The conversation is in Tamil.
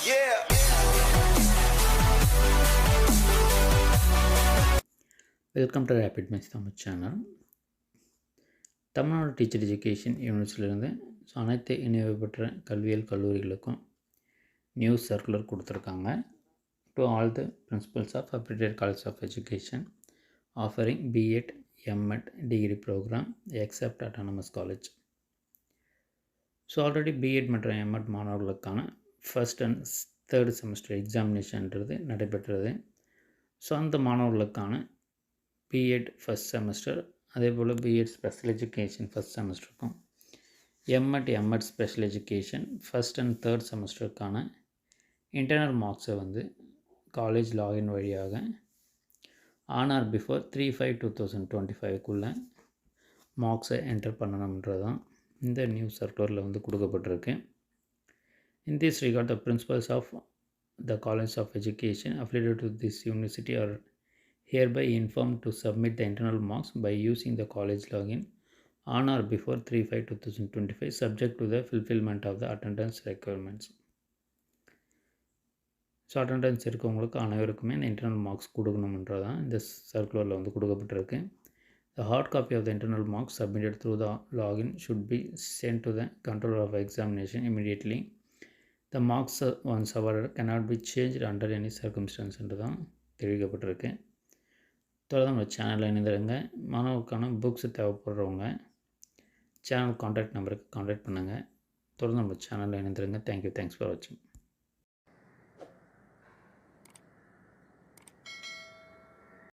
Yeah. Welcome to rapid maths Tamil channel. Tamil Nadu teacher education யூனிவர்சிட்டியிலேருந்து அனைத்து இணைவு பெற்ற கல்வியியல் கல்லூரிகளுக்கும் நியூஸ் சர்க்குலர் கொடுத்துருக்காங்க. To all the principals of affiliated college of education offering BEd MEd degree programme except autonomous college. So already BEd மற்றும் எம்எட் மாணவர்களுக்கான ஃபஸ்ட் அண்ட் தேர்ட் செமஸ்டர் எக்ஸாமினேஷன்றது நடைபெற்றது. ஸோ அந்த மாணவர்களுக்கான பிஎட் ஃபஸ்ட் செமஸ்டர், அதே போல் பிஎட் ஸ்பெஷல் எஜுகேஷன் ஃபஸ்ட் செமஸ்டருக்கும் MEd special education first and third செமஸ்டருக்கான இன்டர்னல் மார்க்ஸை காலேஜ் லாகின் வழியாக ஆன் ஆர் பிஃபோர் 3/5/2025 மார்க்ஸை என்டர் பண்ணணுன்றது தான் இந்த நியூஸ் சர்க்குலரில் கொடுக்கப்பட்டிருக்கு. In this regard, the principals of the College of Education affiliated to this university are hereby informed to submit the internal marks by using the college login on or before 3/5/2025 subject to the fulfillment of the attendance requirements. So attendance இருக்கவங்களுக்கு அனைவருக்குமே இந்த இன்டர்னல் மார்க்ஸ் கொடுக்கணுன்றது தான் இந்த சர்க்குலரில் கொடுக்கப்பட்டிருக்கு. The hard copy of the internal marks submitted through the login should be sent to the controller of examination immediately. The marks once awarded cannot be changed under any circumstance என்று தான் தெரிவிக்கப்பட்டிருக்கு. தொடர்ந்து நம்ம சேனலில் இணைந்திருங்க. மாணவருக்கான புக்ஸ் தேவைப்படுறவங்க சேனல் கான்டாக்ட் நம்பருக்கு கான்டாக்ட் பண்ணுங்கள். தொடர்ந்து நம்ம சேனலில் இணைந்திருங்க. தேங்க்யூ. தேங்க்ஸ் ஃபார் வாட்சிங்.